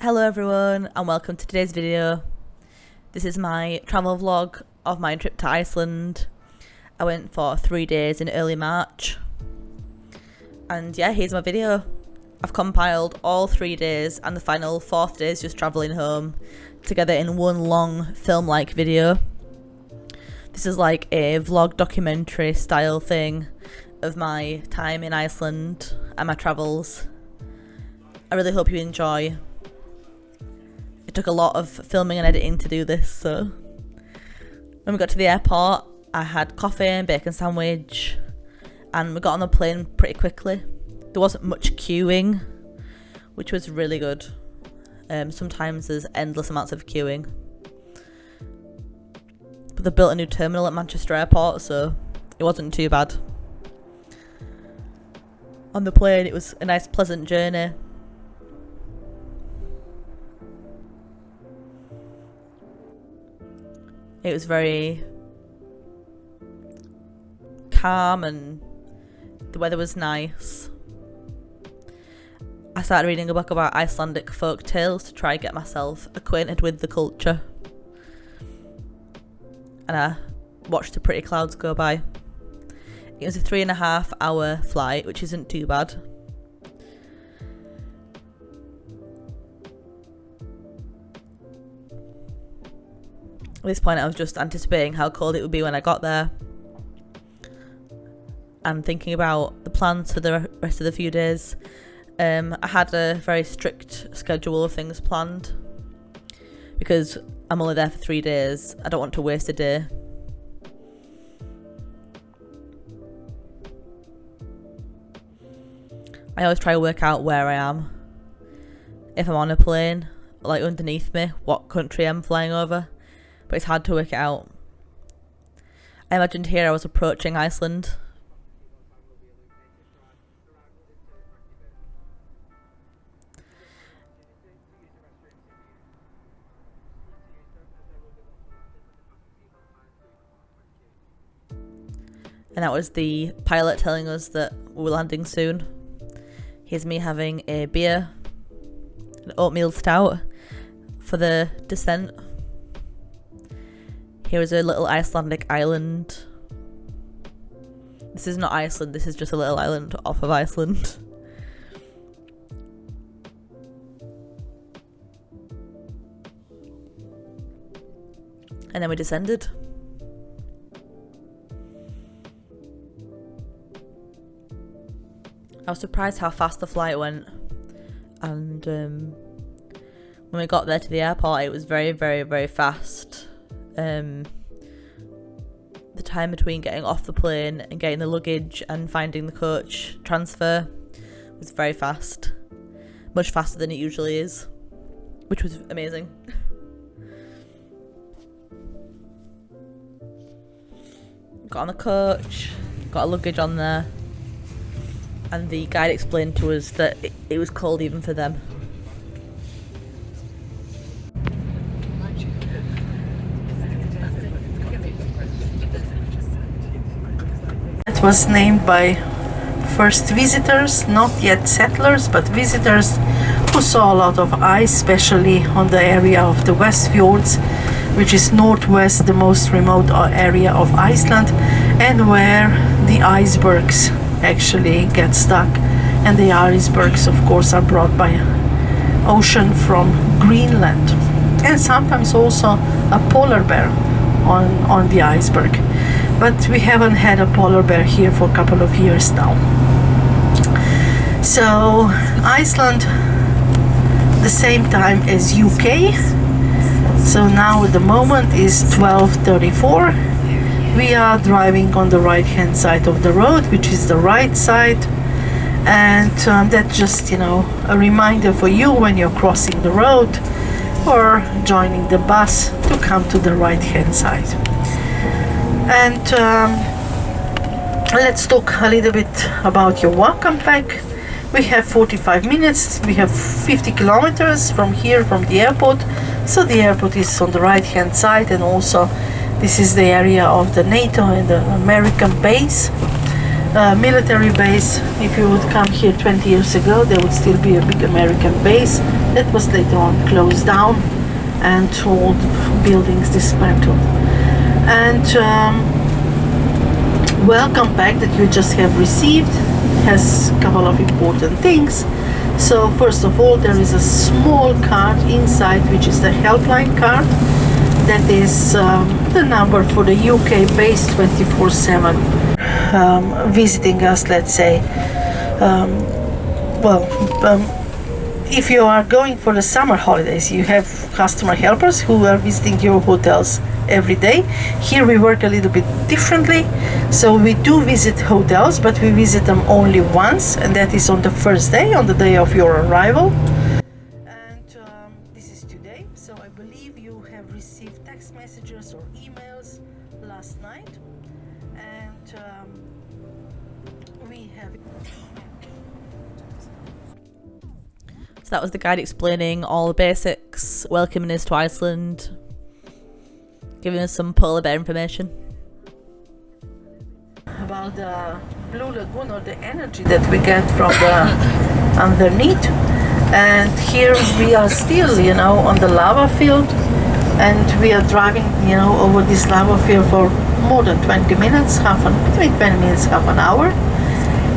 Hello everyone and welcome to today's video. This is my travel vlog of my trip to Iceland. I went for 3 days in early March. And yeah, here's my video. I've compiled all 3 days and the final 4th day is just travelling home together in one long film-like video. This is like a vlog documentary style thing of my time in Iceland and my travels. I really hope you enjoy. It took a lot of filming and editing to do this, so when we got to the airport I had coffee and bacon sandwich and we got on the plane pretty quickly. There wasn't much queuing, which was really good. Sometimes there's endless amounts of queuing, but they built a new terminal at Manchester Airport, so it wasn't too bad. On the plane it was a nice pleasant journey. It was very calm and the weather was nice. I started reading a book about Icelandic folk tales to try and get myself acquainted with the culture. And I watched the pretty clouds go by. It was a 3.5 hour flight, which isn't too bad. At this point I was just anticipating how cold it would be when I got there and thinking about the plans for the rest of the few days. I had a very strict schedule of things planned because I'm only there for 3 days. I don't want to waste a day. I always try to work out where I am. If I'm on a plane, like underneath me, what country I'm flying over. But it's hard to work it out. I imagined here I was approaching Iceland. And that was the pilot telling us that we were landing soon. Here's me having a beer, an oatmeal stout for the descent. Here is a little Icelandic island. This is not Iceland, this is just a little island off of Iceland. And then we descended. I was surprised how fast the flight went. And when we got there to the airport it was very, very, very fast. The time between getting off the plane and getting the luggage and finding the coach transfer was very fast, much faster than it usually is, which was amazing. Got on the coach, got a luggage on there, and the guide explained to us that it was cold even for them. It was named by first visitors, not yet settlers, but visitors who saw a lot of ice, especially on the area of the West Fjords, which is northwest, the most remote area of Iceland, and where the icebergs actually get stuck. And the icebergs, of course, are brought by ocean from Greenland, and sometimes also a polar bear on the iceberg. But we haven't had a polar bear here for a couple of years now. So Iceland, the same time as UK. So now at the moment is 12:34. We are driving on the right hand side of the road, which is the right side. And that's just, a reminder for you when you're crossing the road or joining the bus to come to the right hand side. And let's talk a little bit about your welcome pack. We have 45 minutes, we have 50 kilometers from here, from the airport. So the airport is on the right hand side, and also this is the area of the NATO and the American base. military base. If you would come here 20 years ago, there would still be a big American base that was later on closed down and all the buildings dismantled. And welcome pack that you just have received has a couple of important things. So first of all, there is a small card inside, which is the helpline card. That is the number for the UK base 24/7 visiting us, let's say. If you are going for the summer holidays, you have customer helpers who are visiting your hotels every day. Here we work a little bit differently. So we do visit hotels, but we visit them only once, and that is on the first day, on the day of your arrival. And this is today. So I believe you have received text messages or emails last night. And we have... So that was the guide explaining all the basics, welcoming us to Iceland, giving us some polar bear information. About the Blue Lagoon, or the energy that we get from the underneath. And here we are still, you know, on the lava field, and we are driving, you know, over this lava field for more than 20 minutes, between 20 minutes, half an hour.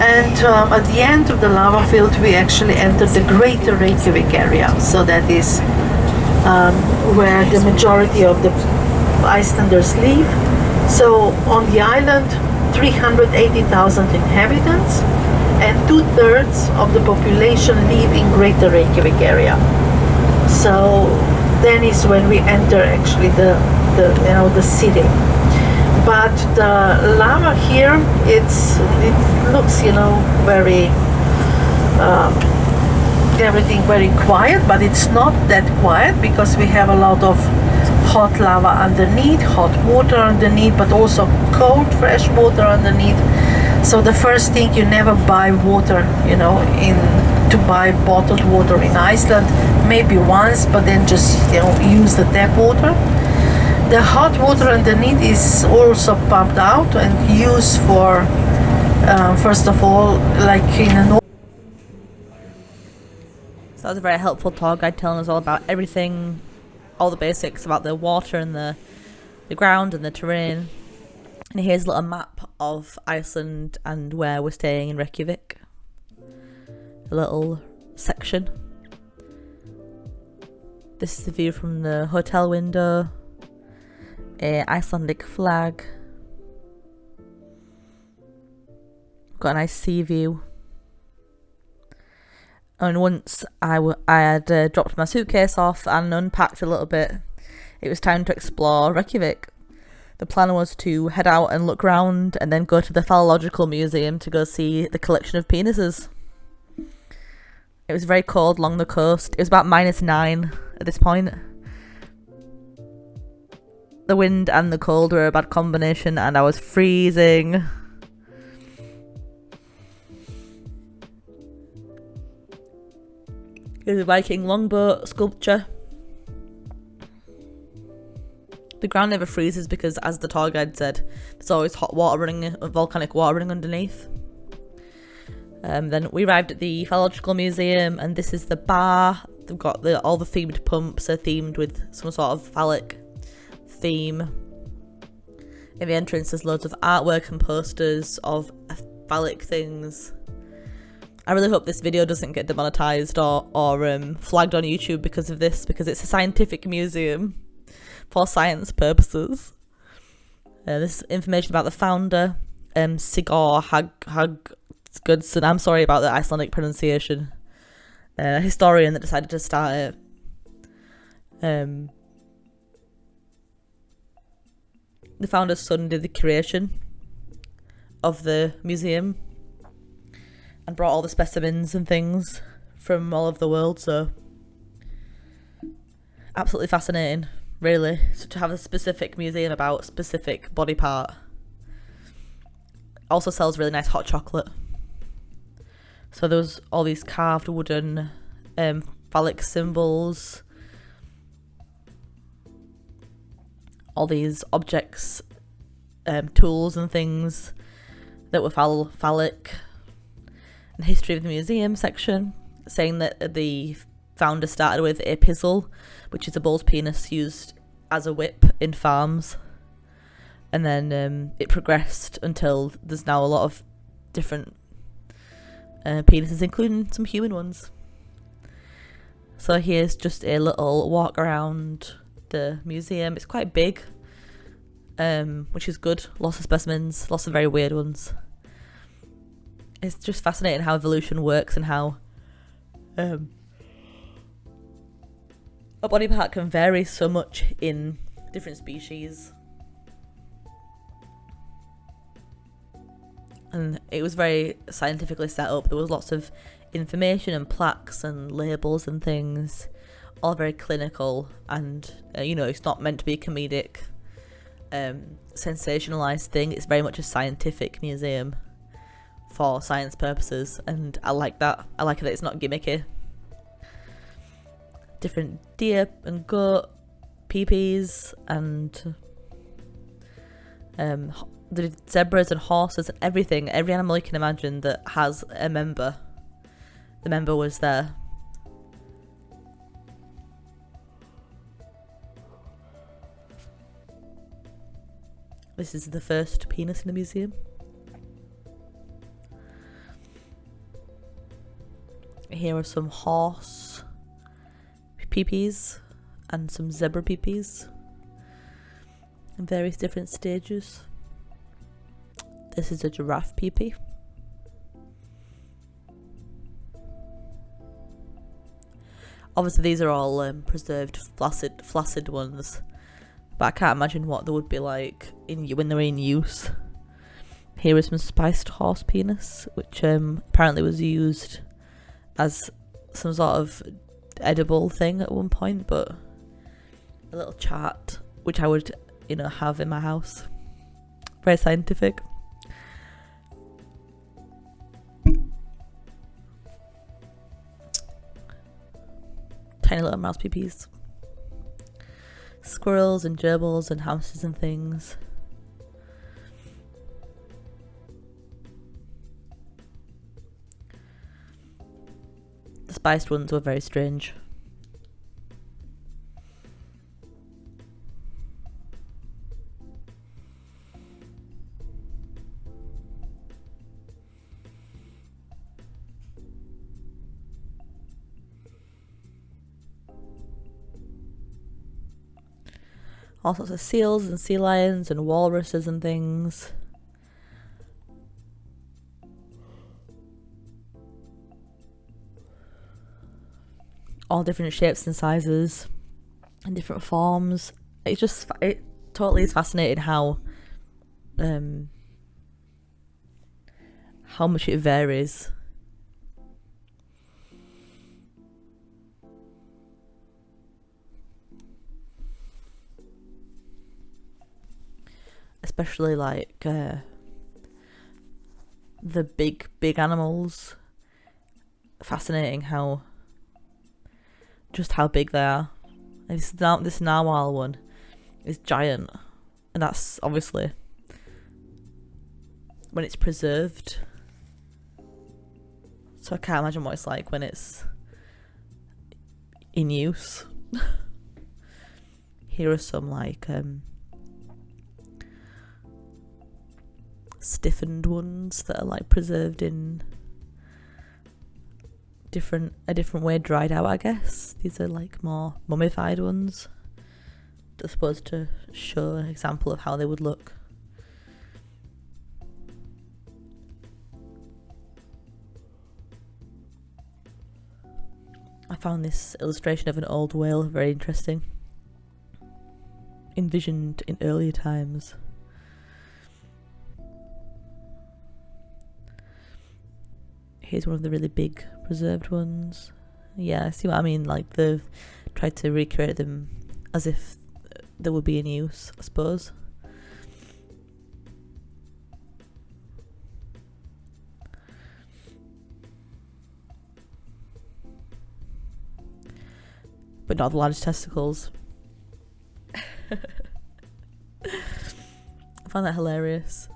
And at the end of the lava field, we actually entered the greater Reykjavik area. So that is where the majority of the Icelanders live. So on the island, 380,000 inhabitants, and 2/3 of the population live in greater Reykjavik area. So then is when we enter actually the city. But the lava here, it looks, you know, very everything very quiet, but it's not that quiet because we have a lot of hot lava underneath, hot water underneath, but also cold fresh water underneath. So the first thing, you never buy water, you know, to buy bottled water in Iceland, maybe once, but then just, you know, use the tap water. The hot water underneath is also pumped out and used for, first of all, like in a... So that was a very helpful tour guide telling us all about everything, all the basics about the water and the ground and the terrain. And here's a little map of Iceland and where we're staying in Reykjavik. A little section. This is the view from the hotel window. Icelandic flag. Got a nice sea view. And once I had dropped my suitcase off and unpacked a little bit, it was time to explore Reykjavik. The plan was to head out and look around and then go to the Phallological Museum to go see the collection of penises. It was very cold along the coast. It was about -9 at this point. The wind and the cold were a bad combination and I was freezing. There's a Viking longboat sculpture. The ground never freezes because, as the tour guide said, there's always hot water running, volcanic water running underneath. Then we arrived at the Phallological Museum, and this is the bar. They've got all the themed pumps are themed with some sort of phallic theme. In the entrance there's loads of artwork and posters of phallic things. I really hope this video doesn't get demonetized or flagged on YouTube because of this, because it's a scientific museum for science purposes. This is information about the founder, Sigurd Haggodsson. I'm sorry about the Icelandic pronunciation. A historian that decided to start it. The founder's son did the curation of the museum and brought all the specimens and things from all over the world, so absolutely fascinating, really. So to have a specific museum about specific body part. Also sells really nice hot chocolate. So there was all these carved wooden phallic symbols, all these objects, tools and things, that were phallic. And history of the museum section, saying that the founder started with a pizzle, which is a bull's penis used as a whip in farms, and then it progressed until there's now a lot of different penises, including some human ones. So here's just a little walk around the museum. It's quite big, which is good. Lots of specimens, lots of very weird ones. It's just fascinating how evolution works and how a body part can vary so much in different species. And it was very scientifically set up. There was lots of information and plaques and labels and things, all very clinical, and it's not meant to be a comedic, sensationalized thing. It's very much a scientific museum for science purposes, and I like that. I like that it's not gimmicky. Different deer and goat peepees, and the zebras and horses and everything. Every animal you can imagine that has a member. The member was there. This is the first penis in the museum. Here are some horse peepees and some zebra peepees in various different stages. This is a giraffe peepee. Obviously these are all preserved flaccid ones, but I can't imagine what they would be like when they're in use. Here is some spiced horse penis, which apparently was used as some sort of edible thing at one point, but a little chart which I would have in my house. Very scientific. Tiny little mouse peepees. Squirrels and gerbils and hamsters and things. The spiced ones were very strange. All sorts of seals and sea lions and walruses and things. All different shapes and sizes and different forms. It totally is fascinating how much it varies. Especially like the big animals. Fascinating how big they are. And this narwhal one is giant, and that's obviously when it's preserved. So I can't imagine what it's like when it's in use. Here are some like stiffened ones that are like preserved in a different way, dried out, I guess. These are like more mummified ones. They're supposed to show an example of how they would look. I found this illustration of an old whale very interesting. Envisioned in earlier times. Here's one of the really big preserved ones. Yeah, I see what I mean. Like they've tried to recreate them as if they would be in use, I suppose. But not the largest testicles. I find that hilarious.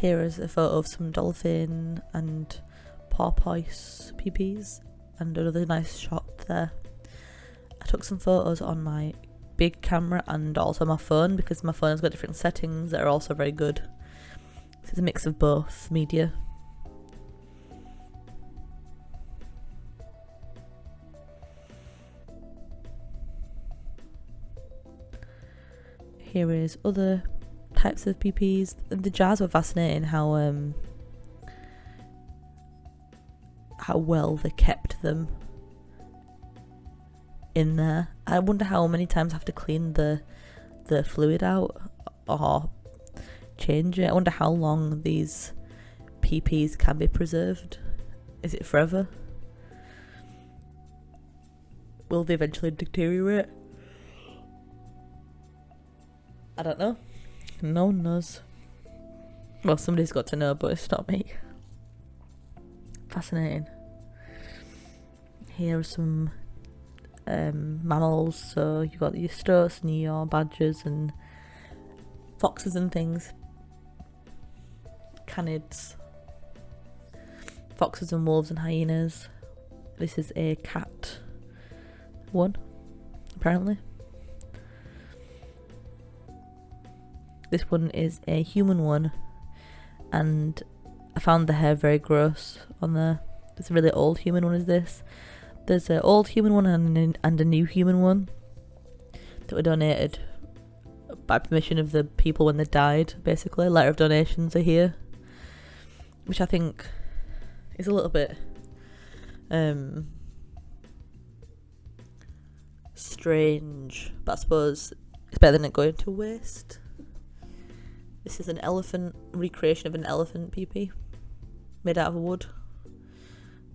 Here is a photo of some dolphin and porpoise peepees, and another nice shot there. I took some photos on my big camera and also my phone, because my phone has got different settings that are also very good. It's a mix of both media. Here is other types of peepees. The jars were fascinating how well they kept them in there. I wonder how many times I have to clean the fluid out or change it. I wonder how long these peepees can be preserved. Is it forever? Will they eventually deteriorate? I don't know. No one knows. Well, somebody's got to know, but it's not me. Fascinating. Here are some mammals. So you've got your stoats and your badgers and foxes and things. Canids. Foxes and wolves and hyenas. This is a cat one, apparently. This one is a human one, and I found the hair very gross on there. It's a really old human one, is this. There's an old human one and a new human one that were donated by permission of the people when they died, basically. Letter of donations are here, which I think is a little bit strange, but I suppose it's better than it going to waste. This is an elephant, recreation of an elephant peepee made out of wood.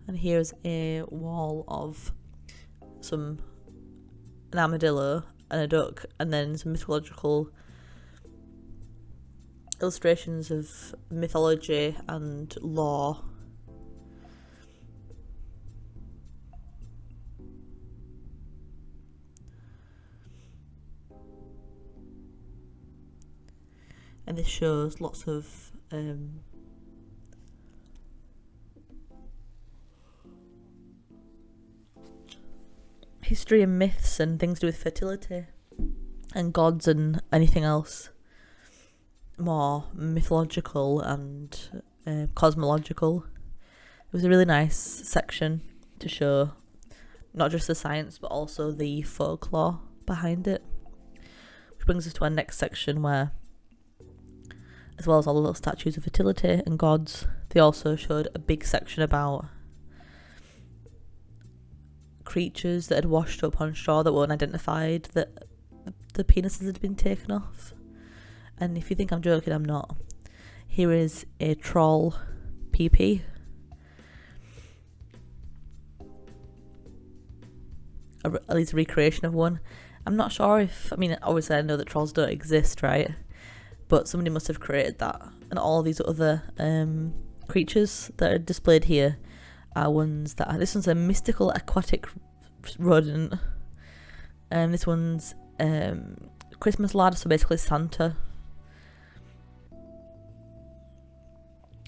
And here's a wall of an armadillo and a duck, and then some mythological illustrations of mythology and lore. And this shows lots of history and myths and things to do with fertility and gods and anything else more mythological and cosmological. It was a really nice section to show not just the science but also the folklore behind it, which brings us to our next section, where, as well as all the little statues of fertility and gods, they also showed a big section about creatures that had washed up on shore that weren't identified, that the penises had been taken off. And if you think I'm joking, I'm not. Here is a troll peepee. At least a recreation of one. I'm not sure if, I mean, obviously I know that trolls don't exist, right? But somebody must have created that. And all these other creatures that are displayed here are ones that this one's a mystical aquatic rodent. This one's Christmas lad, so basically Santa.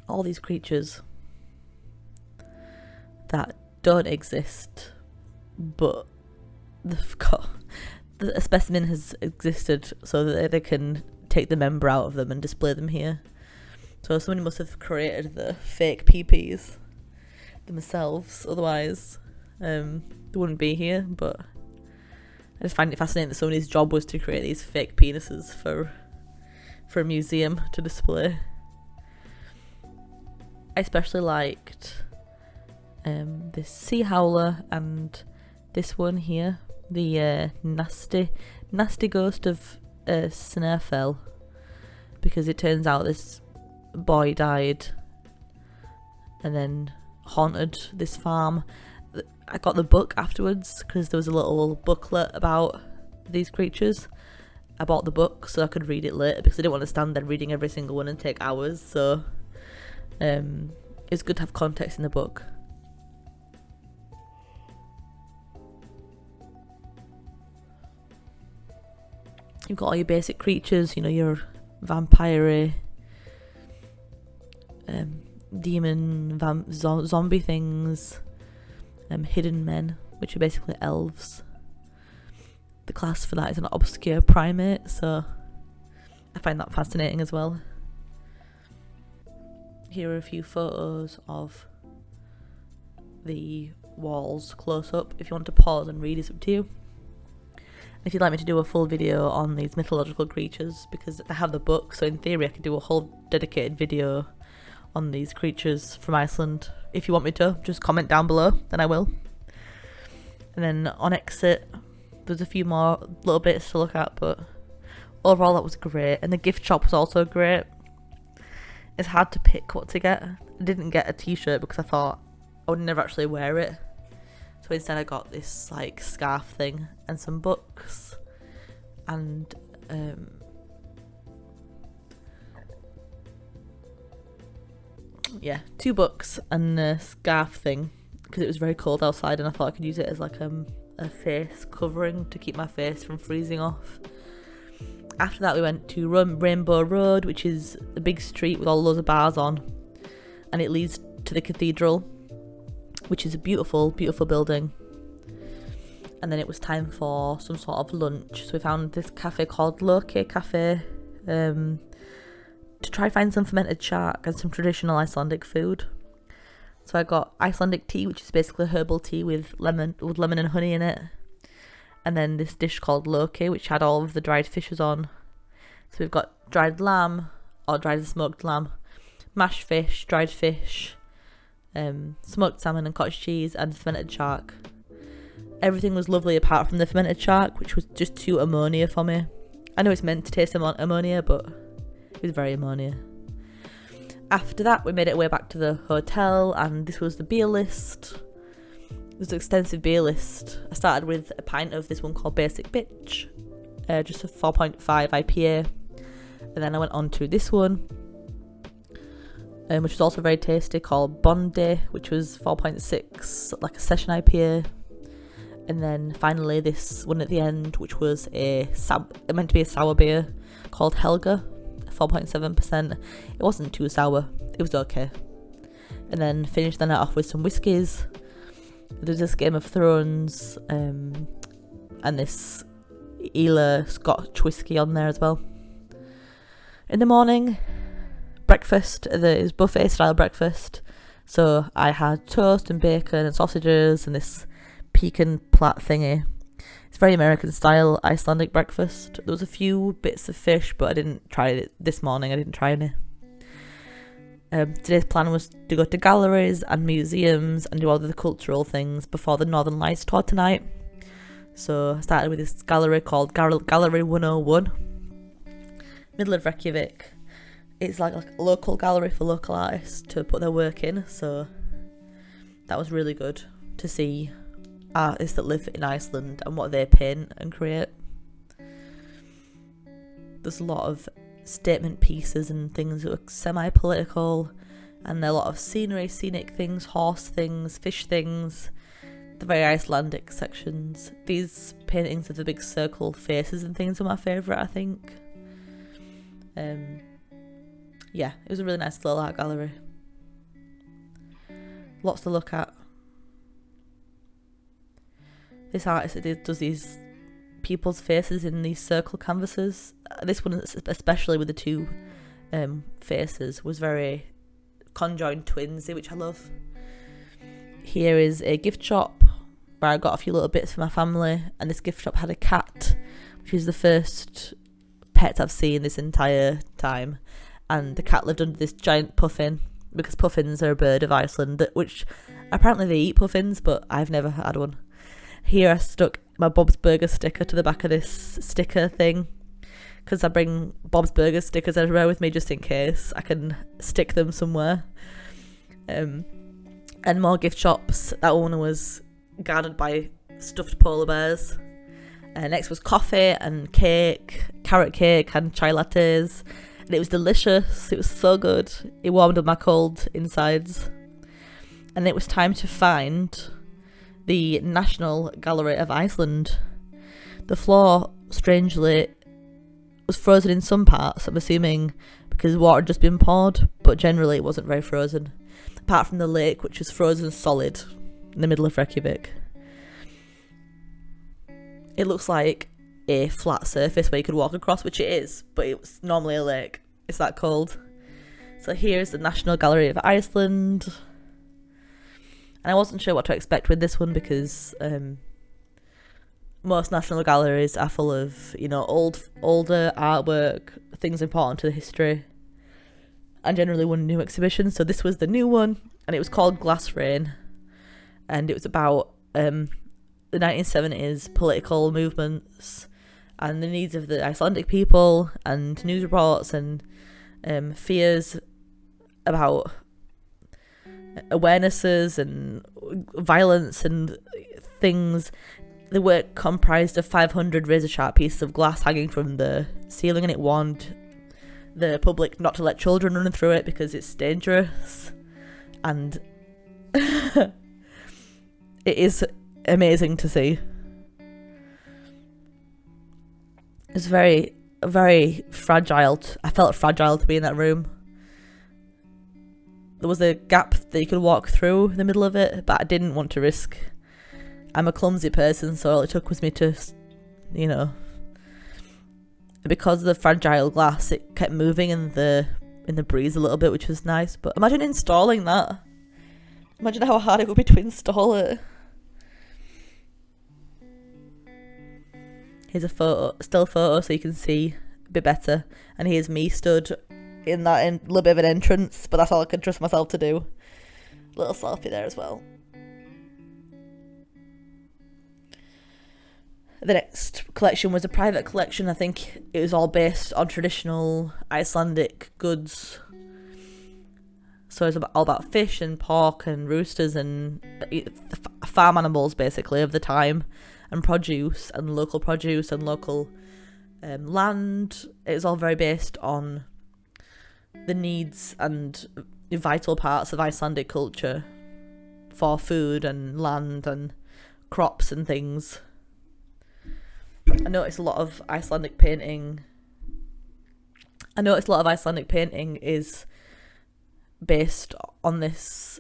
All these creatures that don't exist, but they've got, a specimen has existed so that they can take the member out of them and display them here. So somebody must have created the fake peepees themselves, otherwise they wouldn't be here. But I just find it fascinating that somebody's job was to create these fake penises for a museum to display. I especially liked this sea howler and this one here, the nasty ghost of Snaefell, because it turns out this boy died and then haunted this farm. I got the book afterwards because there was a little booklet about these creatures. I bought the book so I could read it later because I didn't want to stand there reading every single one and take hours, so it's good to have context in the book. You've got all your basic creatures, you know, your vampire, zombie things, hidden men, which are basically elves. The class for that is an obscure primate, so I find that fascinating as well. Here are a few photos of the walls close up. If you want to pause and read, it's up to you. And if you'd like me to do a full video on these mythological creatures, because I have the book, so in theory I could do a whole dedicated video on these creatures from Iceland. If you want me to, just comment down below, then I will. And then on exit, there's a few more little bits to look at, but overall that was great. And the gift shop was also great. It's hard to pick what to get. I didn't get a t-shirt because I thought I would never actually wear it. So instead I got this like scarf thing and some books and yeah, 2 books and a scarf thing because it was very cold outside and I thought I could use it as like a face covering to keep my face from freezing off. After that we went to Rainbow Road, which is a big street with all loads of bars on, and it leads to the cathedral, which is a beautiful, beautiful building. And then it was time for some sort of lunch, so we found this cafe called Loke Cafe to try find some fermented shark and some traditional Icelandic food. So I got Icelandic tea, which is basically herbal tea with lemon and honey in it. And then this dish called Loke, which had all of the dried fishes on. So we've got dried lamb, or dried smoked lamb, mashed fish, dried fish, smoked salmon and cottage cheese, and fermented shark. Everything was lovely apart from the fermented shark, which was just too ammonia for me. I know it's meant to taste ammonia, but it was very ammonia. After that, we made our way back to the hotel, and this was the beer list. It was an extensive beer list. I started with a pint of this one called Basic Bitch, just a 4.5 IPA, and then I went on to this one, which was also very tasty, called Bondi, which was 4.6, like a session IPA. And then finally this one at the end, which was meant to be a sour beer called Helga, 4.7%. It wasn't too sour, it was okay. And then finished the night off with some whiskies. There's this Game of Thrones and this Ela Scotch whiskey on there as well. In the morning, breakfast, there is buffet style breakfast. So I had toast and bacon and sausages and this pecan plat thingy. It's very American style Icelandic breakfast. There was a few bits of fish, but I didn't try it this morning. I didn't try any. Today's plan was to go to galleries and museums and do all the cultural things before the Northern Lights tour tonight. So I started with this gallery called Gallery 101, middle of Reykjavik. It's like a local gallery for local artists to put their work in, so that was really good to see artists that live in Iceland and what they paint and create. There's a lot of statement pieces and things that are semi-political, and there are a lot of scenic things, horse things, fish things, the very Icelandic sections. These paintings of the big circle faces and things are my favourite, I think. Yeah, it was a really nice little art gallery. Lots to look at. This artist does these people's faces in these circle canvases. This one, especially with the two faces, was very conjoined twinsy, which I love. Here is a gift shop where I got a few little bits for my family, and this gift shop had a cat, which is the first pet I've seen this entire time. And the cat lived under this giant puffin, because puffins are a bird of Iceland, which apparently they eat puffins, but I've never had one. Here I stuck my Bob's Burger sticker to the back of this sticker thing, because I bring Bob's Burger stickers everywhere with me just in case I can stick them somewhere. And more gift shops. That one was guarded by stuffed polar bears. Next was coffee and cake, carrot cake and chai lattes, and it was delicious. It was so good. It warmed up my cold insides. And it was time to find the National Gallery of Iceland. The floor, strangely, was frozen in some parts, I'm assuming because water had just been poured, but generally it wasn't very frozen. Apart from the lake, which was frozen solid in the middle of Reykjavik. It looks like a flat surface where you could walk across, which it is, but it's normally a lake. It's that cold. So here's the National Gallery of Iceland. And I wasn't sure what to expect with this one because most national galleries are full of, you know, older artwork, things important to the history, and generally one new exhibition. So this was the new one, and it was called Glass Rain, and it was about the 1970s political movements and the needs of the Icelandic people, and news reports and fears about awarenesses and violence and things. The work comprised of 500 razor-sharp pieces of glass hanging from the ceiling, and it warned the public not to let children run through it because it's dangerous. And it is amazing to see. It's very, very fragile. I felt fragile to be in that room. There was a gap that you could walk through the middle of it, but I didn't want to risk. I'm a clumsy person, so all it took was me to, you know, because of the fragile glass, it kept moving in the breeze a little bit, which was nice. But imagine installing that. Imagine how hard it would be to install it. Here's a still photo, so you can see a bit better. And here's me stood in that little bit of an entrance, but that's all I could trust myself to do. Little selfie there as well. The next collection was a private collection. I think it was all based on traditional Icelandic goods. So it's all about fish and pork and roosters and farm animals, basically, of the time, and produce and local land. It's all very based on the needs and vital parts of Icelandic culture for food and land and crops and things. I noticed a lot of Icelandic painting is based on this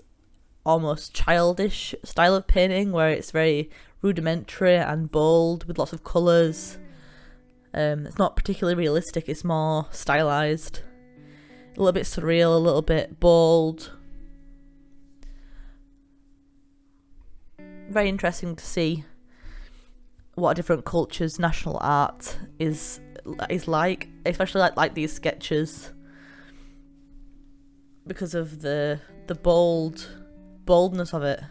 almost childish style of painting where it's very rudimentary and bold with lots of colours. It's not particularly realistic, it's more stylised. A little bit surreal, a little bit bold. Very interesting to see what a different culture's national art is like, especially like these sketches, because of the boldness of it.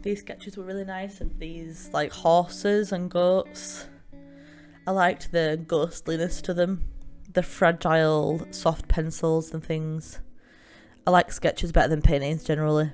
These sketches were really nice of these like horses and goats. I liked the ghostliness to them, the fragile soft pencils and things. I like sketches better than paintings generally.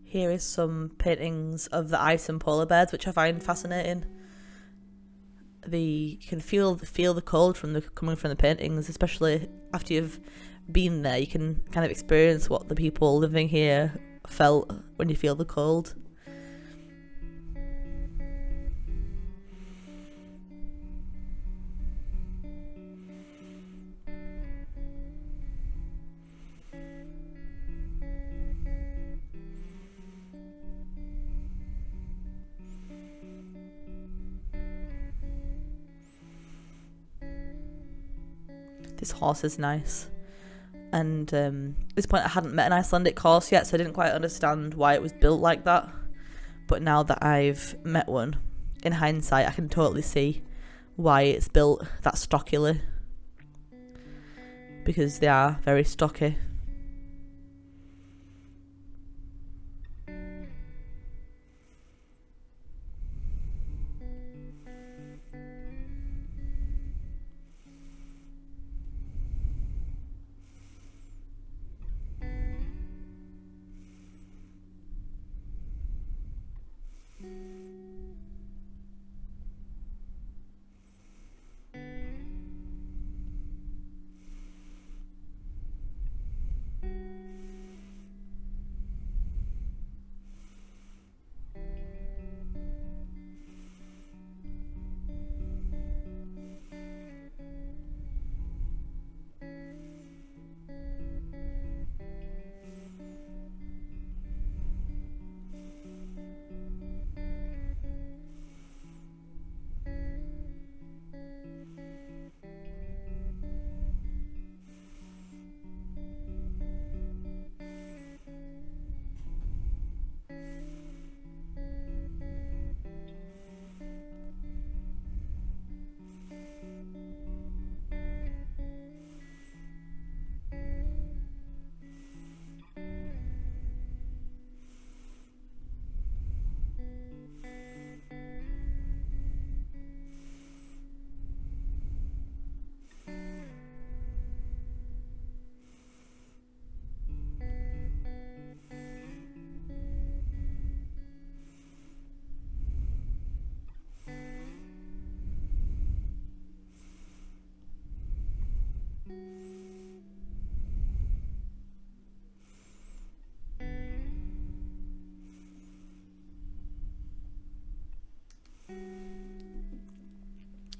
Here is some paintings of the ice and polar bears, which I find fascinating. You can feel the cold coming from the paintings, especially after you've been there. You can kind of experience what the people living here felt when you feel the cold. This horse is nice. And at this point I hadn't met an Icelandic horse yet, so I didn't quite understand why it was built like that. But now that I've met one, in hindsight I can totally see why it's built that stockily, because they are very stocky.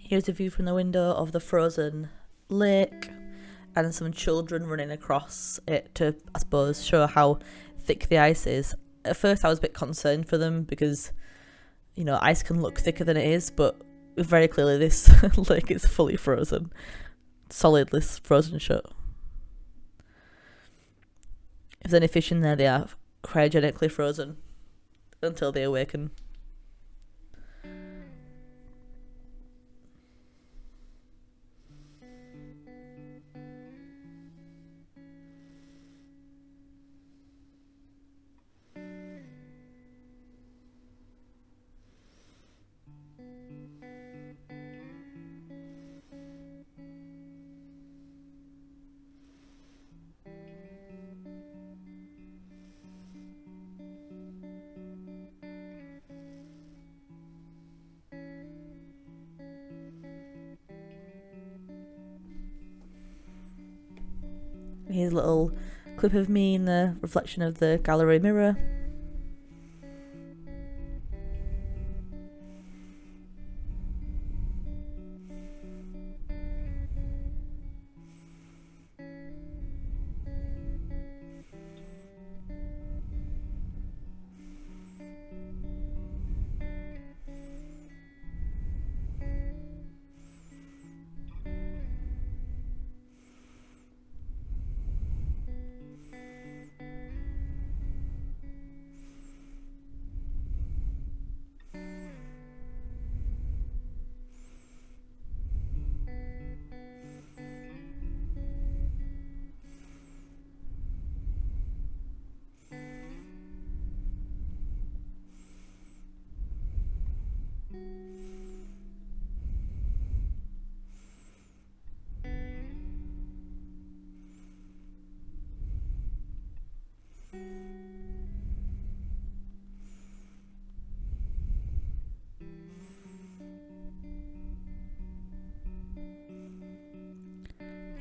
Here's a view from the window of the frozen lake and some children running across it to, I suppose, show how thick the ice is. At first I was a bit concerned for them because, you know, ice can look thicker than it is, but very clearly this lake is fully frozen. Solidly frozen shut. If there's any fish in there, they are cryogenically frozen until they awaken. Here's a little clip of me in the reflection of the gallery mirror.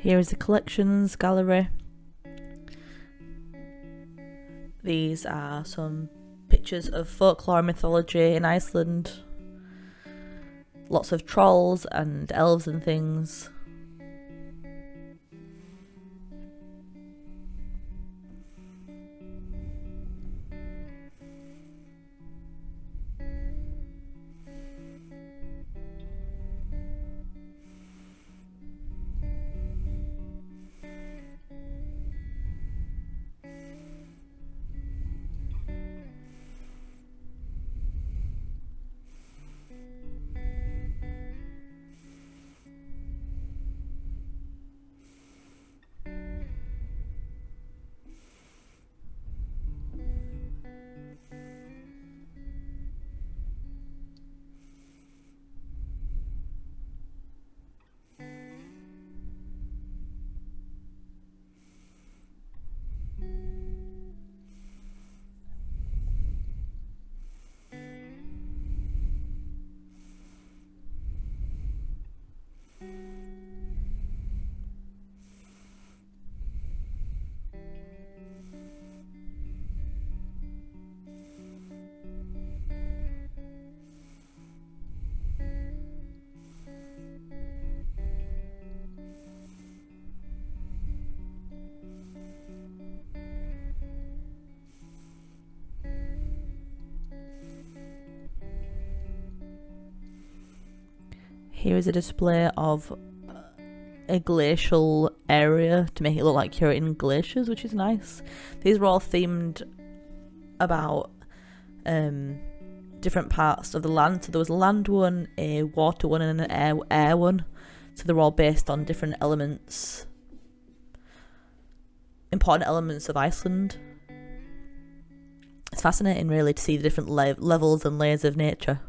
Here is the collections gallery. These are some pictures of folklore and mythology in Iceland. Lots of trolls and elves and things. Here is a display of a glacial area to make it look like you're in glaciers, which is nice. These were all themed about different parts of the land. So there was a land one, a water one, and an air one. So they're all based on different elements, important elements of Iceland. It's fascinating, really, to see the different levels and layers of nature.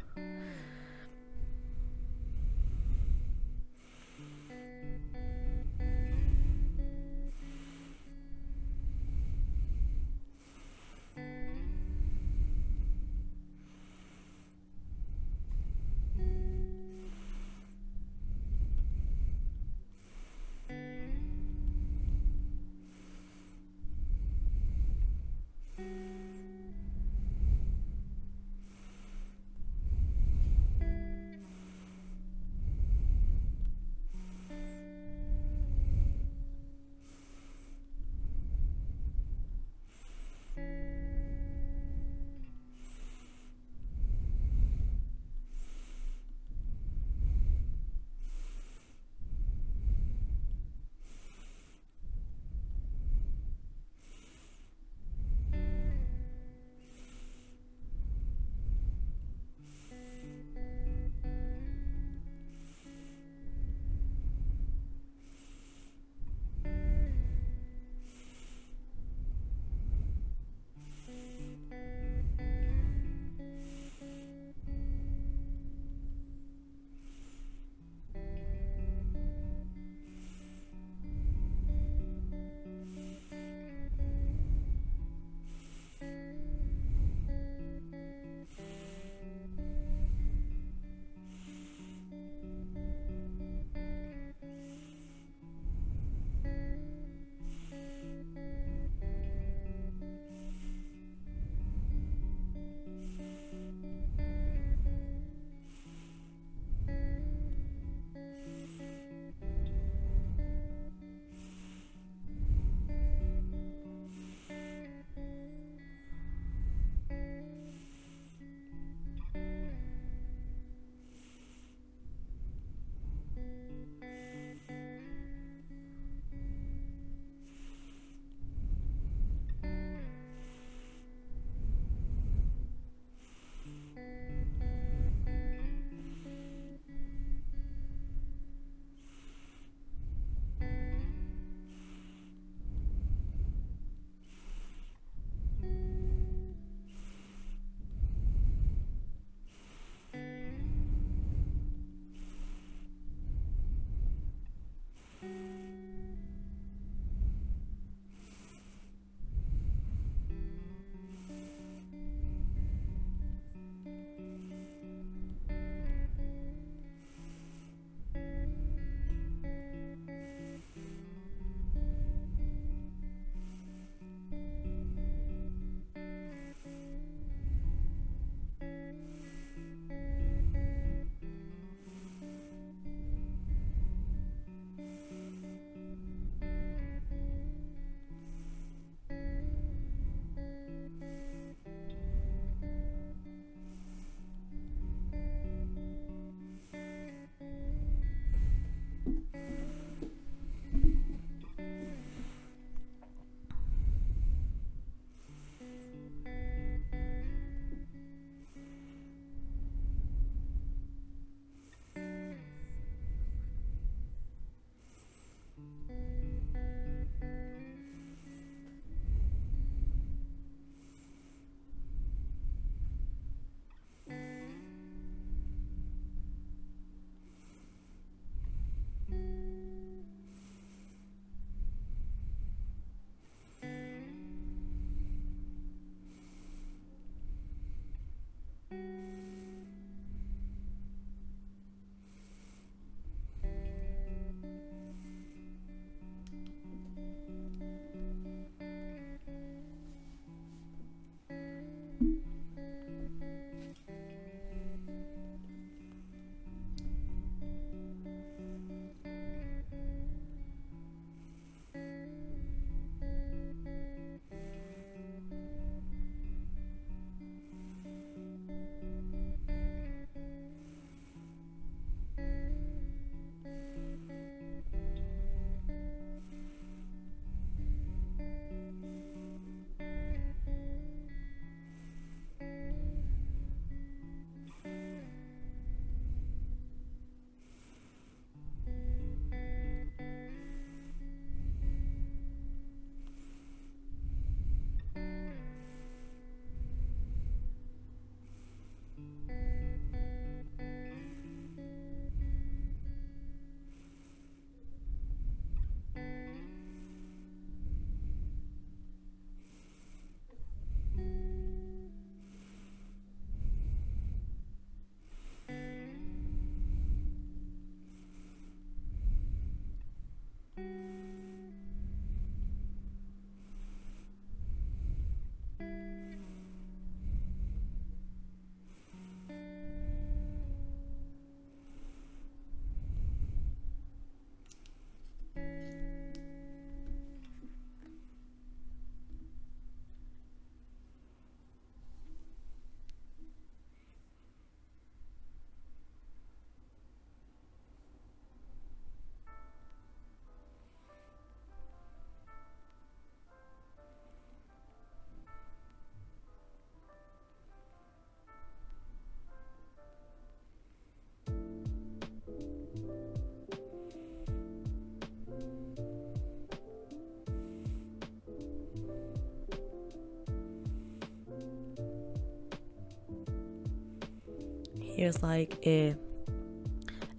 Here's like a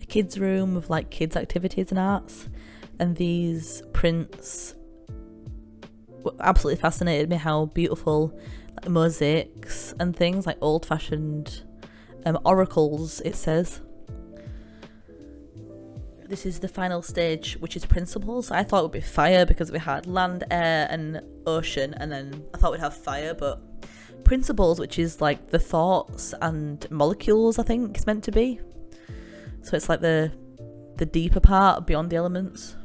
kids room with like kids activities and arts, and these prints absolutely fascinated me, how beautiful like mosaics and things, like old-fashioned oracles, it says. This is the final stage, which is principles. I thought it would be fire because we had land, air and ocean, and then I thought we'd have fire, but principles, which is like the thoughts and molecules, I think it's meant to be. So it's like the deeper part beyond the elements.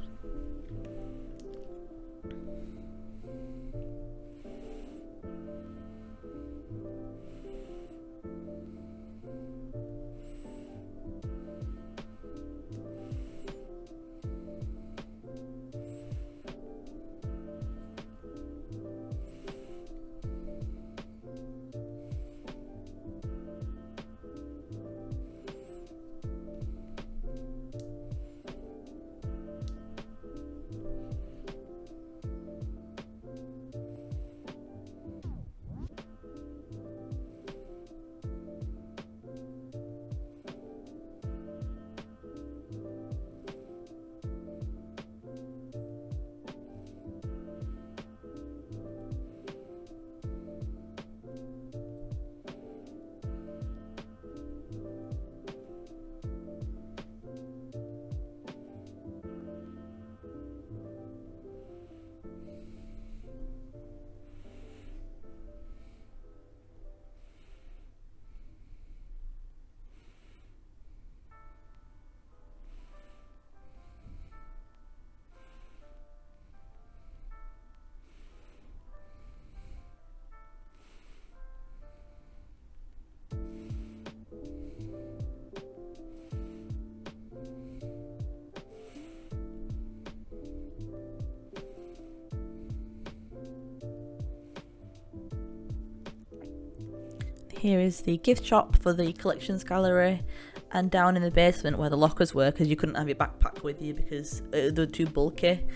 Here is the gift shop for the collections gallery, and down in the basement where the lockers were, because you couldn't have your backpack with you because they were too bulky,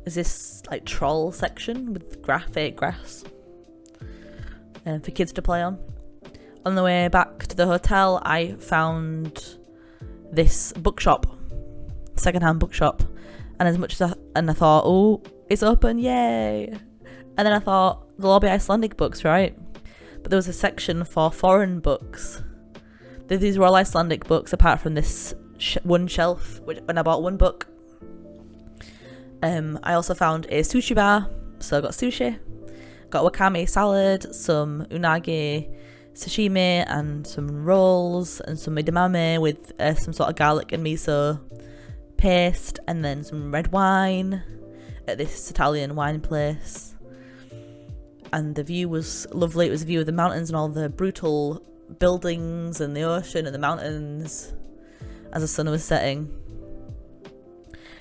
is this like troll section with fake grass for kids to play on. On the way back to the hotel, I found this bookshop, secondhand bookshop, and as much as I thought, oh, it's open, yay! And then I thought, there'll all be Icelandic books, right? But there was a section for foreign books. These were all Icelandic books apart from this one shelf when I bought one book. I also found a sushi bar, so I got sushi, got wakame salad, some unagi sashimi and some rolls and some edamame with some sort of garlic and miso paste, and then some red wine at this Italian wine place. And the view was lovely. It was a view of the mountains and all the brutal buildings and the ocean and the mountains as the sun was setting.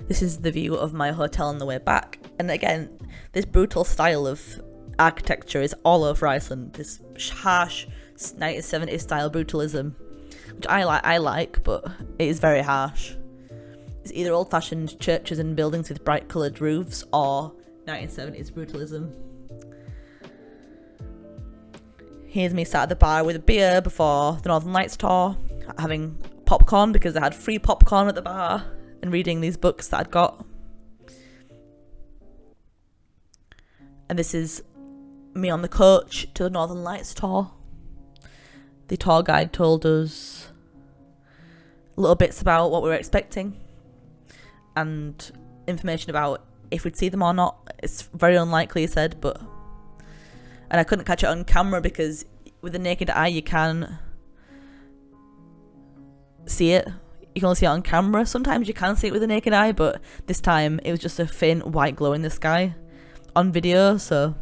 This is the view of my hotel on the way back. And again, this brutal style of architecture is all over Iceland. This harsh 1970s style brutalism, which I like, but it is very harsh. It's either old-fashioned churches and buildings with bright coloured roofs or 1970s brutalism. Here's me sat at the bar with a beer before the Northern Lights tour, having popcorn because I had free popcorn at the bar, and reading these books that I'd got. And this is me on the coach to the Northern Lights tour. The tour guide told us little bits about what we were expecting and information about if we'd see them or not. It's very unlikely, he said, but... And I couldn't catch it on camera because with the naked eye you can see it. You can only see it on camera. Sometimes you can see it with the naked eye, but this time it was just a faint white glow in the sky on video, so...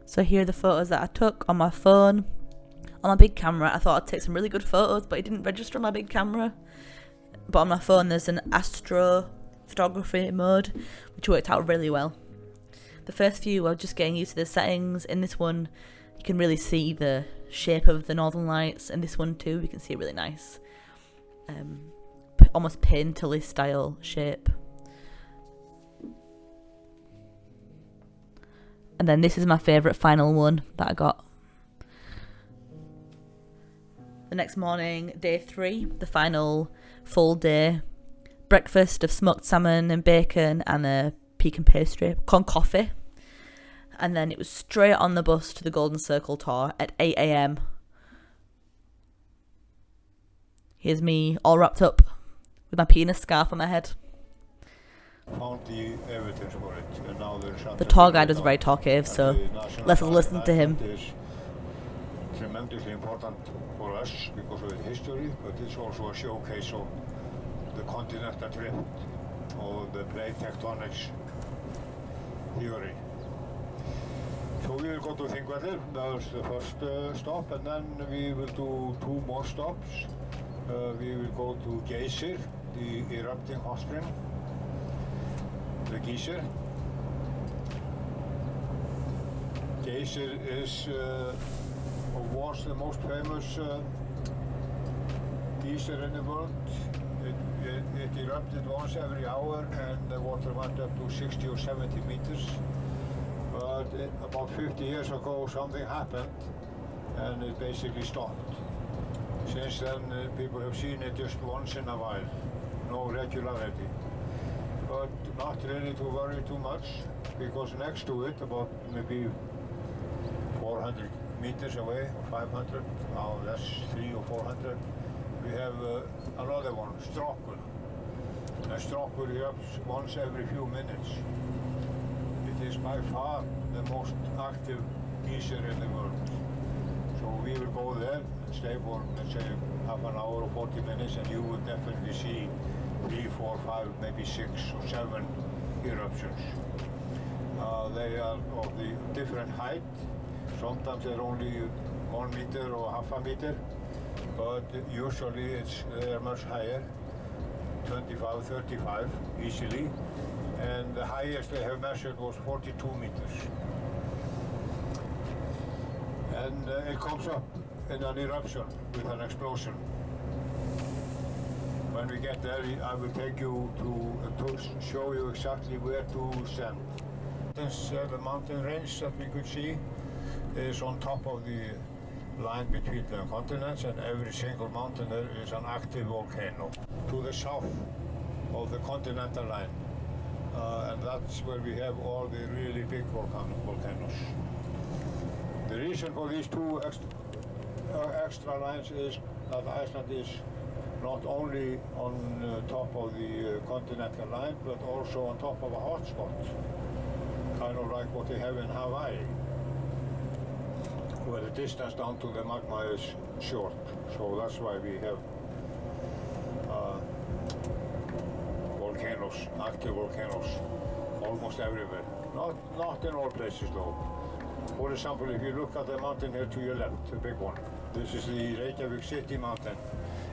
So here are the photos that I took on my phone. On my big camera, I thought I'd take some really good photos, but it didn't register on my big camera. But on my phone, there's an astro photography mode, which worked out really well. The first few, I was just getting used to the settings. In this one, you can really see the shape of the northern lights. And this one too, you can see a really nice, almost painterly style shape. And then this is my favourite final one that I got. The next morning, day 3, the final full day. Breakfast of smoked salmon and bacon and a pecan pastry, con coffee. And then it was straight on the bus to the Golden Circle tour at 8 AM. Here's me all wrapped up with my penis scarf on my head. Found the evidence for it, and now the tour guide was very talkative, so let's listen to him. Tremendously important for us because of its history, but it's also a showcase of the continental drift or the plate tectonics theory. So we will go to Thingvellir, that's the first stop, and then we will do 2 more stops. We will go to Geysir, the erupting hot spring, the Geysir. Geysir is was the most famous geyser in the world. It erupted once every hour and the water went up to 60 or 70 meters. But about 50 years ago something happened and it basically stopped. Since then people have seen it just once in a while, no regularity. But not really to worry too much, because next to it, about maybe 400 meters away, or 500, now that's 300 or 400, we have another one, Stråkur. And Stråkur erupts once every few minutes. It is by far the most active geyser in the world. So we will go there and stay for, let's say, half an hour or 40 minutes, and you will definitely see 3, 4, 5, maybe 6 or 7 eruptions. They are of the different height. Sometimes they're only 1 meter or half a meter, but usually they are much higher, 25, 35 easily, and the highest they have measured was 42 meters. And it comes up in an eruption with an explosion. When we get there, I will take you to show you exactly where to stand. The mountain range that we could see is on top of the line between the continents, and every single mountain there is an active volcano to the south of the continental line. And that's where we have all the really big volcanoes. The reason for these 2 extra lines is that Iceland is not only on top of the continental line, but also on top of a hotspot, kind of like what they have in Hawaii, where the distance down to the magma is short. So that's why we have volcanoes, active volcanoes, almost everywhere. Not in all places though. For example, if you look at the mountain here to your left, the big one, this is the Reykjavik City mountain,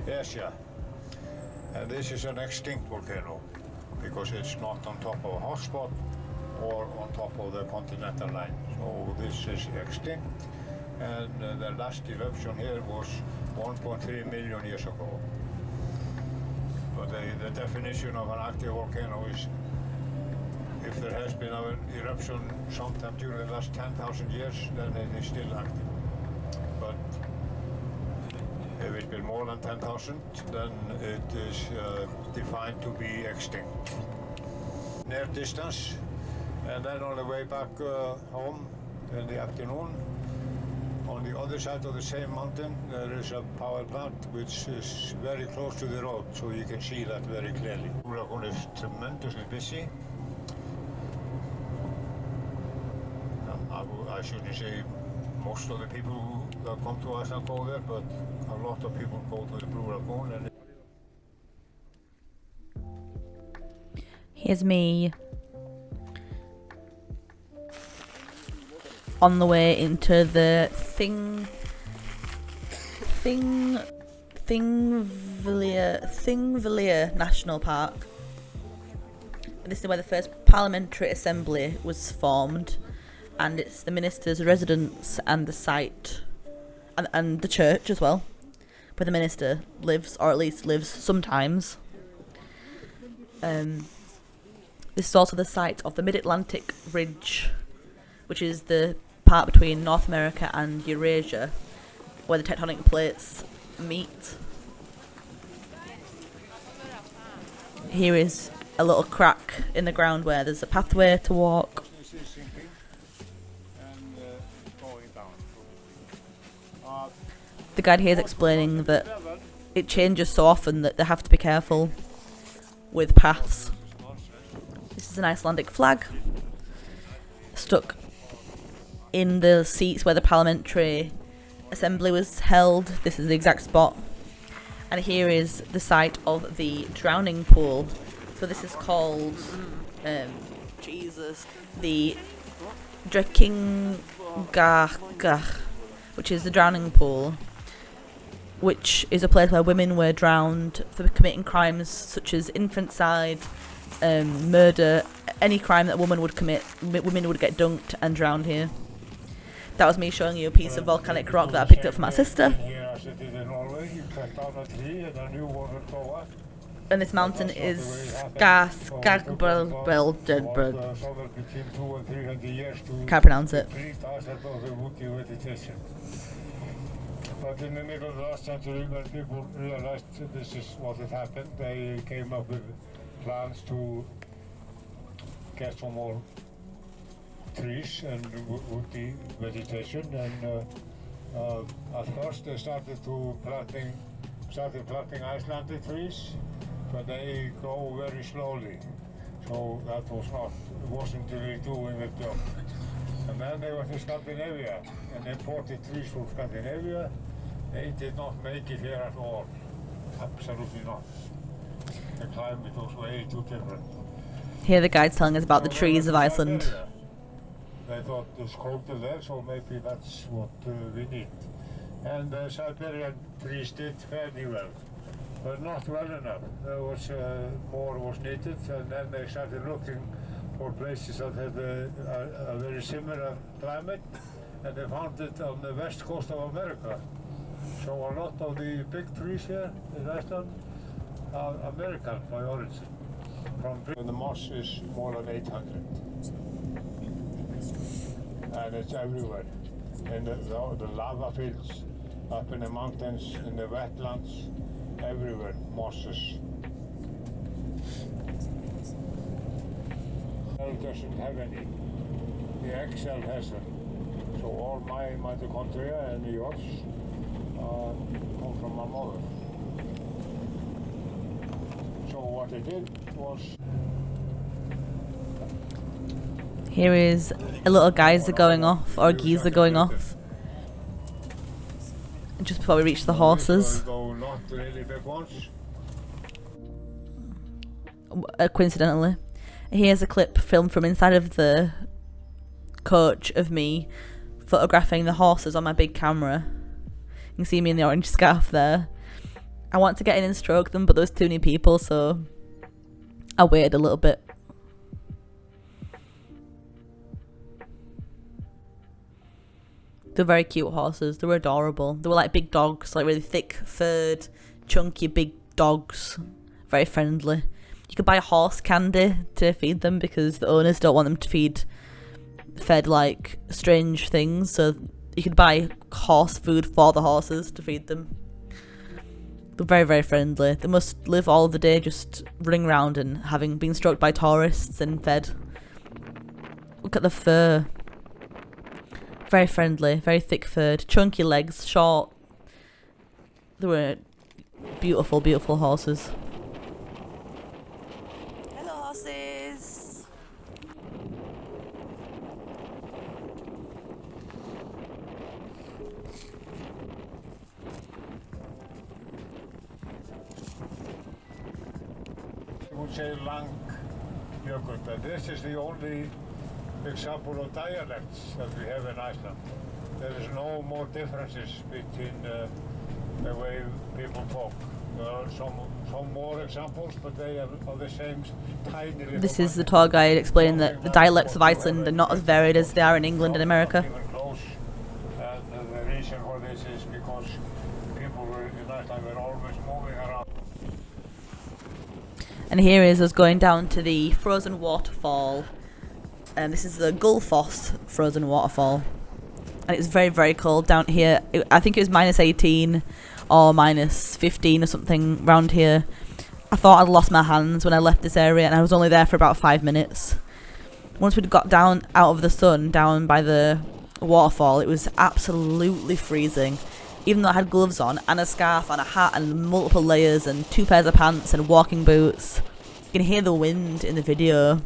Esja. And this is an extinct volcano because it's not on top of a hotspot or on top of the continental line. So this is extinct, and the last eruption here was 1.3 million years ago. But the definition of an active volcano is if there has been an eruption sometime during the last 10,000 years, then it is still active. But if it's been more than 10,000, then it is defined to be extinct. Near distance, and then on the way back home in the afternoon, on the other side of the same mountain, there is a power plant which is very close to the road, so you can see that very clearly. Uragon is tremendously busy. I shouldn't say most of the people that come to Iceland go there, but a lot of people go to the Blue Lagoon. And here's me on the way into the Thingvellir National Park. This is where the first parliamentary assembly was formed, and it's the minister's residence and the site, and the church as well, where the minister lives, or at least lives sometimes. This is also the site of the Mid-Atlantic Ridge, which is the part between North America and Eurasia, where the tectonic plates meet. Here is a little crack in the ground where there's a pathway to walk. The guide here is explaining that it changes so often that they have to be careful with paths. This is an Icelandic flag stuck in the seats where the parliamentary assembly was held. This is the exact spot. And here is the site of the drowning pool. So this is called the Drekkingargach, which is the drowning pool, which is a place where women were drowned for committing crimes such as infanticide, murder, any crime that a woman would commit. Women would get dunked and drowned here. That was me showing you a piece of volcanic rock that I picked up from my sister. And this mountain is Skarsgårdbeltedberg. Can't pronounce it. But in the middle of the last century, when people realized this is what had happened, they came up with plans to get some more trees and woody vegetation. And at first they started planting Icelandic trees, but they grow very slowly. So that wasn't really doing the job. And then they went to Scandinavia and imported trees from Scandinavia. They did not make it here at all. Absolutely not. The climate was way too different. Here the guide's telling us about the trees of Iceland. They thought it's colder there, so maybe that's what we need. And the Siberian trees did fairly well, but not well enough. There was more was needed, and then they started looking for places that had a very similar climate, and they found it on the west coast of America. So a lot of the big trees here in Iceland are American by origin. The moss is more than 800, and it's everywhere. In the lava fields, up in the mountains, in the wetlands, everywhere, mosses. It doesn't have any. The egg cell has them. So all my mitochondria and yours come from my mother. So what I did was... Here is a little geyser going off, or a geyser going off, just before we reach the horses. Not really big ones. Coincidentally. Here's a clip filmed from inside of the coach of me photographing the horses on my big camera. You can see me in the orange scarf there. I want to get in and stroke them, but there's too many people, so I waited a little bit. They're very cute horses. They were adorable. They were like big dogs, like really thick furred, chunky big dogs. Very friendly. You could buy horse candy to feed them because the owners don't want them to fed like strange things, so you could buy horse food for the horses to feed them. They're very, very friendly. They must live all the day just running around and having been stroked by tourists and fed. Look at the fur. Very friendly, very thick furred, chunky legs, short. They were beautiful, beautiful horses. Hello, horses. I would say lang yogurt, but this is the only example of dialects that we have in Iceland. There is no more differences between the way people talk. There are some more examples, but they are the same tiny little. This is the tour guide explaining that the dialects of Iceland are not as varied as they are in England and America. And the reason for this is because people in Iceland were always moving around. And here is us going down to the frozen waterfall. And this is the Gullfoss frozen waterfall. And it's very, very cold down here. I think it was minus 18 or minus 15 or something around here. I thought I'd lost my hands when I left this area, and I was only there for about 5 minutes. Once we'd got down out of the sun, down by the waterfall, it was absolutely freezing. Even though I had gloves on and a scarf and a hat and multiple layers and 2 pairs of pants and walking boots. You can hear the wind in the video.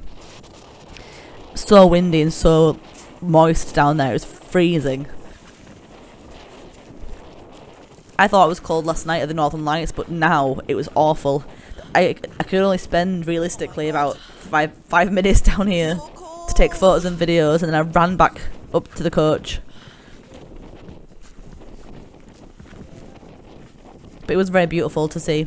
So windy and so moist down there. It was freezing. I thought it was cold last night at the Northern Lights, but now it was awful. I could only spend realistically about five minutes down here to take photos and videos, and then I ran back up to the coach. But it was very beautiful to see.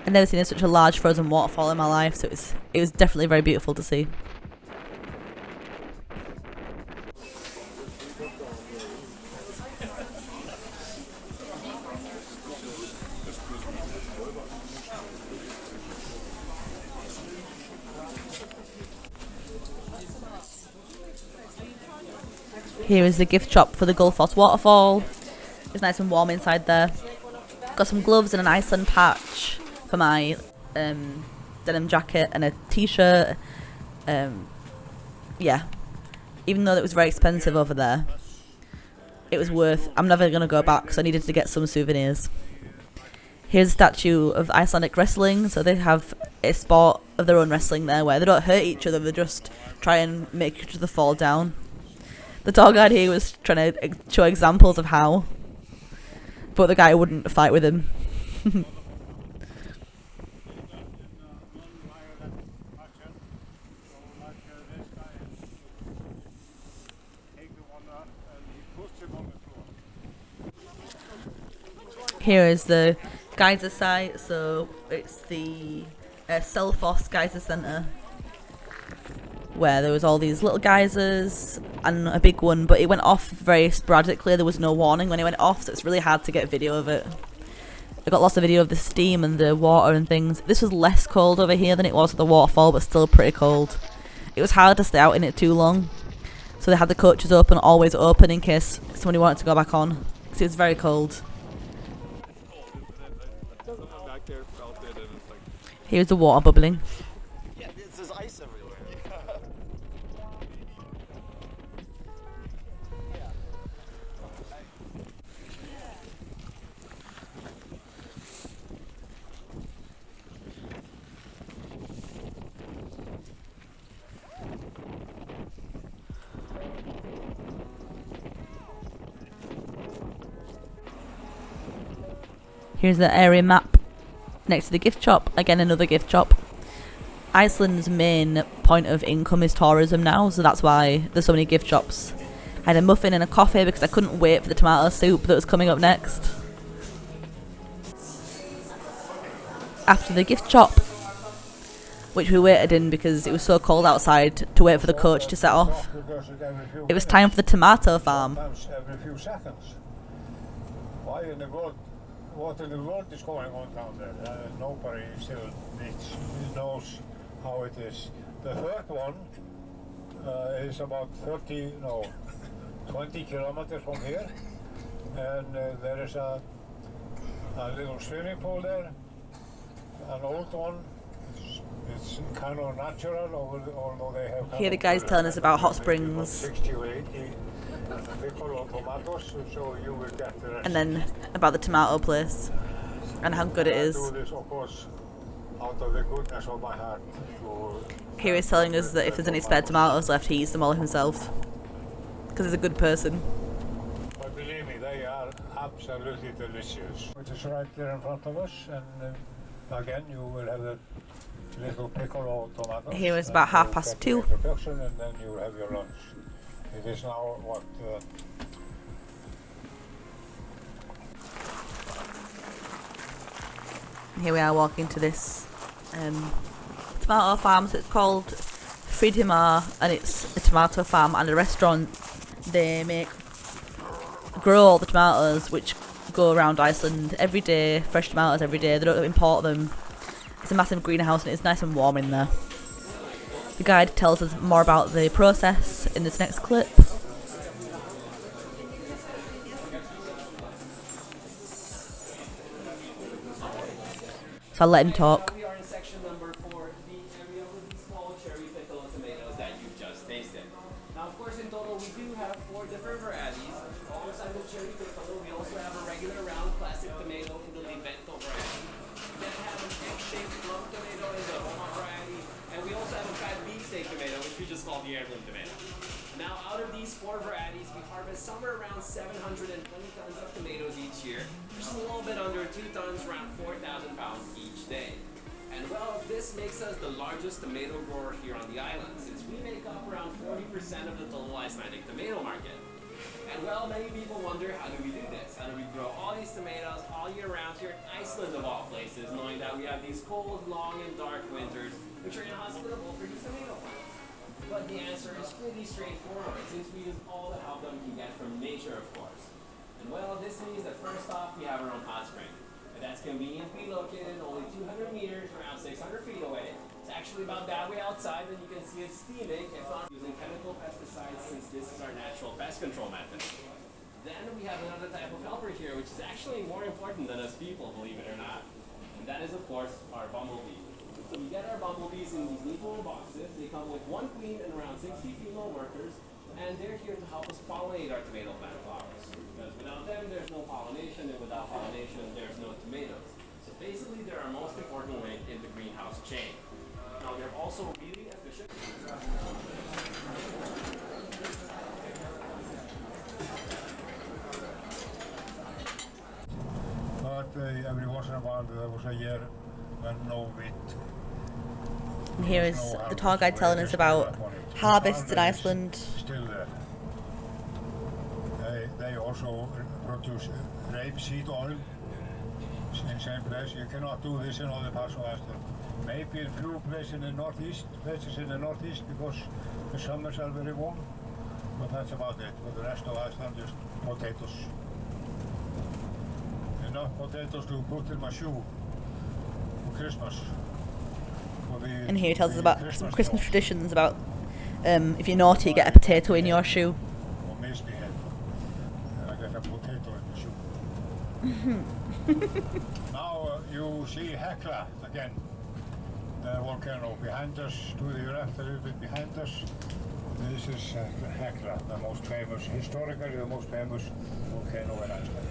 I've never seen such a large frozen waterfall in my life, so it was definitely very beautiful to see. Here is the gift shop for the Gullfoss waterfall. It's nice and warm inside there. Got some gloves and an Iceland patch for my denim jacket and a t-shirt. Yeah, even though it was very expensive over there, it was worth. I'm never gonna go back because I needed to get some souvenirs. Here's a statue of Icelandic wrestling. So they have a sport of their own wrestling there where they don't hurt each other, they just try and make each other fall down. The tour guide here was trying to show examples of how, but the guy wouldn't fight with him. Here is the geyser site, so it's the Selfoss Geyser Centre, where there was all these little geysers and a big one, but it went off very sporadically. There was no warning when it went off, so it's really hard to get a video of it. I got lots of video of the steam and the water and things. This was less cold over here than it was at the waterfall, but still pretty cold. It was hard to stay out in it too long, so they had the coaches open, always open, in case somebody wanted to go back on, because it was very cold. Here's the water bubbling. Yeah, there's ice everywhere. Here's the area map next to the gift shop. Again, another gift shop. Iceland's main point of income is tourism now, so that's why there's so many gift shops. I had a muffin and a coffee because I couldn't wait for the tomato soup that was coming up next. After the gift shop, which we waited in because it was so cold outside to wait for the coach to set off, it was time for the tomato farm. Every few seconds. Why in the world? What in the world is going on down there? Nobody still knows how it is. The third one is about 20 kilometers from here, and there is a little swimming pool there, an old one. it's kind of natural, although they have. Here the guy's telling us about hot springs. 60 or 80 piccolo tomatoes, so you will get the rest. And then about the tomato place and how good it is. I do this, of course, out of the goodness of my heart. Here he's telling us that if there's any spare tomatoes left, he eats them all himself. Because he's a good person. But believe me, they are absolutely delicious. It is right there in front of us, and again, you will have the little piccolo tomatoes. Here it's about 2:30. Introduction, and then you will have your lunch. It is now what? Here we are walking to this tomato farm. So it's called Fridimar, and it's a tomato farm and a restaurant. They grow all the tomatoes which go around Iceland every day, fresh tomatoes every day. They don't import them. It's a massive greenhouse and it's nice and warm in there. The guide tells us more about the process in this next clip. So I'll let him talk. We are in section number 4, the area with the small cherry piccolo tomatoes that you just tasted. Now, of course, in total, we do have 4 different varieties. Alongside the cherry piccolo, we also have a regular round plastic tomato in the Livento variety. We then have an egg-shaped plum tomato in the Roma variety, and we also have a fat beefsteak tomato, which we just call the heirloom tomato. Now, out of these 4 varieties, we harvest somewhere around 720 tons of tomatoes each year, which is a little bit under 2 tons, around 4,000 pounds each day. And well, this makes us the largest tomato grower here on the island, since we make up around 40% of the total Icelandic tomato market. And well, many people wonder, how do we do this? How do we grow all these tomatoes all year round here in Iceland of all places, knowing that we have these cold, long, and dark winters, which are inhospitable for these tomato plants? But the answer is pretty straightforward, since we use all the help that we can get from nature, of course. And well, this means that first off, we have our own hot spring. And that's conveniently located only 200 meters, around 600 feet away. It's actually about that way outside, and you can see it steaming, if not using chemical pesticides, since this is our natural pest control method. Then we have another type of helper here, which is actually more important than us people, believe it or not. And that is, of course, our bumblebee. So we get our bumblebees in these neat little boxes. They come with 1 queen and around 60 female workers, and they're here to help us pollinate our tomato plant flowers. Because without them, there's no pollination, and without pollination, there's no tomatoes. So basically, they're our most important link in the greenhouse chain. Now, they're also really efficient. But every once in a while there was a year when no wheat. And here is the tour guide telling us about harvests in Iceland. Still there. They also produce rapeseed oil in same place. You cannot do this in other parts of Iceland. Maybe in few places in the northeast, because the summers are very warm. But that's about it. For the rest of Iceland, just potatoes. Enough potatoes to put in my shoe for Christmas. And here he tells us about some Christmas traditions about if you're naughty, you get a potato in your shoe. Or misbehave. I get a potato in the shoe. Now you see Hekla again. The volcano behind us, to the left a little bit behind us. This is Hekla, the most famous, historically the most famous volcano in Iceland.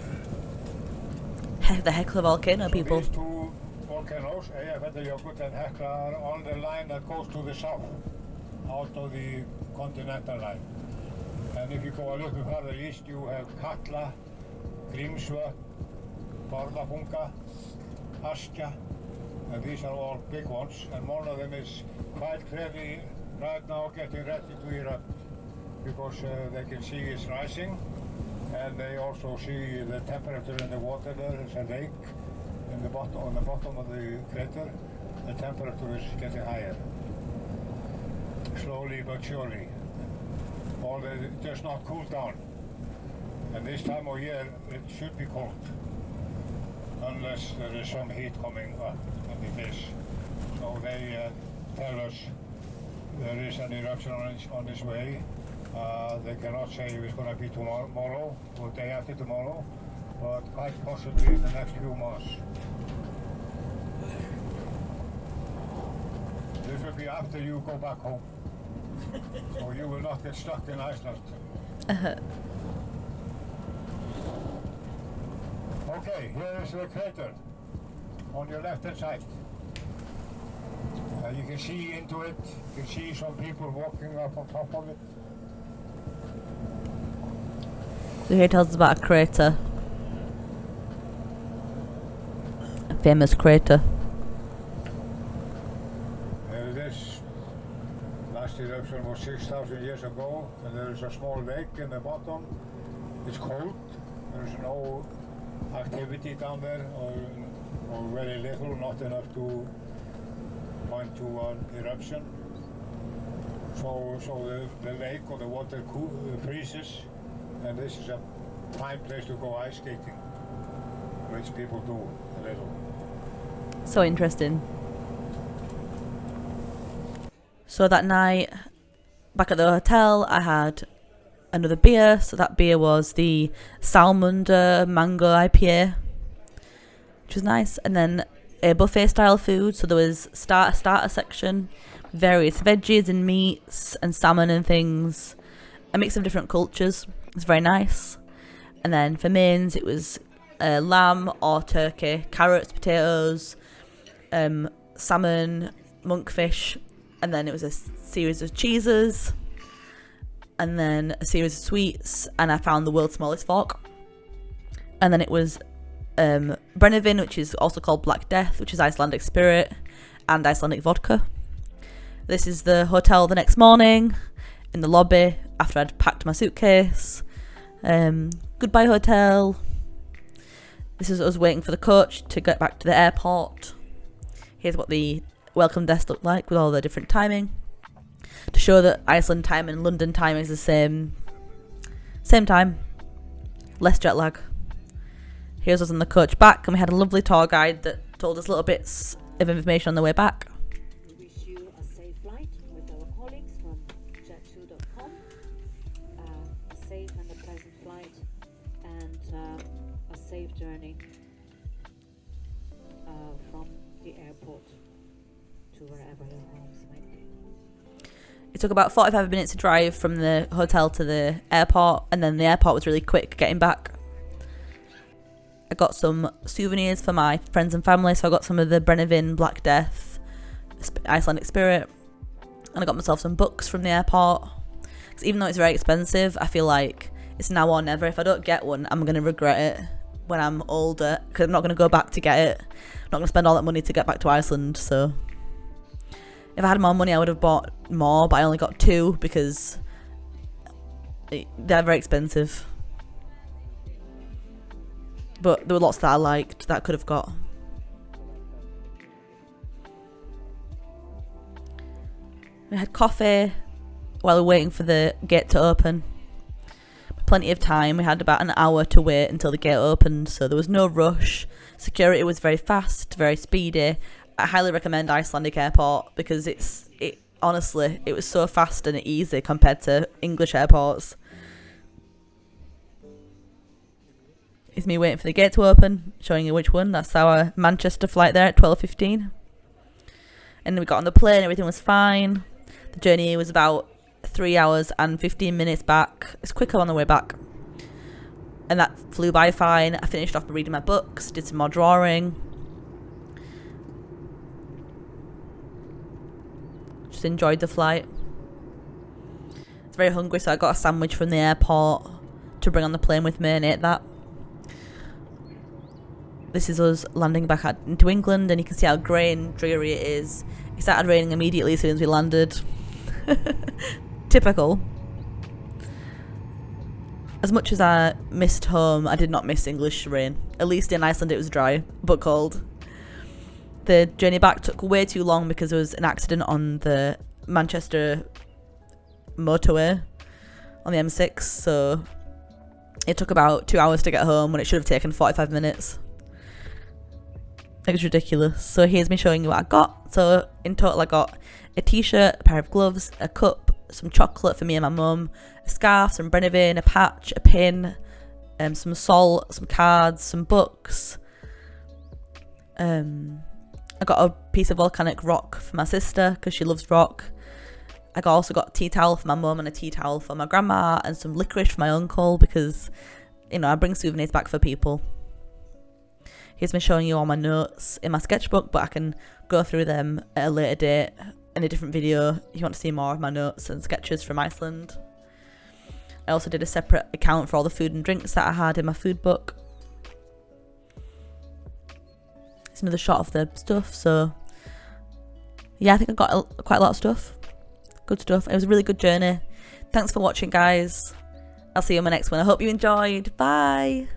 The Hekla volcano, So people. these 2 volcanoes, Eyjafjallajökull and Hekla, are on the line that goes to the south, out of the continental line. And if you go a little further east, you have Katla, Grímsvötn, Bárðarbunga, Askja, and these are all big ones. And one of them is quite clearly right now getting ready to erupt, because they can see it's rising, and they also see the temperature in the water. There is a lake in the bottom, on the bottom of the crater. The temperature is getting higher, slowly but surely. Although it does not cool down. And this time of year, it should be cold, unless there is some heat coming up, and it is. So they tell us there is an eruption on its way. They cannot say if it's going to be tomorrow or day after tomorrow, but quite possibly in the next few months. This will be after you go back home. So you will not get stuck in Iceland. Okay, here is the crater on your left hand side. You can see into it, you can see some people walking up on top of it. So here it tells us about a crater. A famous crater. There it is. Last eruption was 6,000 years ago, and there is a small lake in the bottom. It's cold. There is no activity down there, or very little, not enough to point to an eruption. So the lake or the water freezes, and this is a prime place to go ice skating, which people do a little. So interesting. So that night, back at the hotel, I had another beer. So that beer was the Salmunda Mango IPA, which was nice. And then a buffet style food. So there was starter section, various veggies and meats and salmon and things, a mix of different cultures. It's very nice. And then for mains, it was lamb or turkey, carrots, potatoes, salmon, monkfish, and then it was a series of cheeses, and then a series of sweets, and I found the world's smallest fork. And then it was Brennivin, which is also called Black Death, which is Icelandic spirit, and Icelandic vodka. This is the hotel the next morning, in the lobby, after I'd packed my suitcase. Goodbye hotel. This is us waiting for the coach to get back to the airport. Here's what the welcome desk looked like with all the different timing, to show that Iceland time and London time is the same time, less jet lag. Here's us on the coach back, and we had a lovely tour guide that told us little bits of information on the way back. We wish you a safe flight with our colleagues from jet2.com, a safe and a pleasant flight, and a safe journey from the airport to wherever your homes might be. It took about 45 minutes to drive from the hotel to the airport, and then the airport was really quick getting back. I got some souvenirs for my friends and family, so I got some of the Brennivin Black Death Icelandic spirit, and I got myself some books from the airport. Because even though it's very expensive, I feel like it's now or never. If I don't get one, I'm going to regret it when I'm older, because I'm not going to go back to get it. I'm not going to spend all that money to get back to Iceland. So if I had more money, I would have bought more, but I only got 2 because they're very expensive. But there were lots that I liked that I could have got. We had coffee while we were waiting for the gate to open. Plenty of time. We had about an hour to wait until the gate opened, so there was no rush. Security was very fast, very speedy. I highly recommend Icelandic airport because honestly, it was so fast and easy compared to English airports. It's me waiting for the gate to open, showing you which one. That's our Manchester flight there at 12:15. And then we got on the plane, everything was fine. The journey was about 3 hours and 15 minutes back. It's quicker on the way back. And that flew by fine. I finished off by reading my books, did some more drawing. Just enjoyed the flight. I was very hungry, so I got a sandwich from the airport to bring on the plane with me and ate that. This is us landing back into England, and you can see how grey and dreary it is. It started raining immediately as soon as we landed. Typical. As much as I missed home, I did not miss English rain. At least in Iceland it was dry, but cold. The journey back took way too long because there was an accident on the Manchester motorway on the M6, so it took about 2 hours to get home when it should have taken 45 minutes. It was ridiculous. So here's me showing you what I got. So in total I got a t-shirt, a pair of gloves, a cup, some chocolate for me and my mum, a scarf, some Brennivin, a patch, a pin, some salt, some cards, some books, I got a piece of volcanic rock for my sister because she loves rock. I also got a tea towel for my mum and a tea towel for my grandma, and some licorice for my uncle because, you know, I bring souvenirs back for people. Here's me showing you all my notes in my sketchbook, but I can go through them at a later date in a different video if you want to see more of my notes and sketches from Iceland. I also did a separate account for all the food and drinks that I had in my food book. It's another shot of the stuff, so yeah, I think I got quite a lot of stuff. Good stuff. It was a really good journey. Thanks for watching, guys. I'll see you in my next one. I hope you enjoyed. Bye.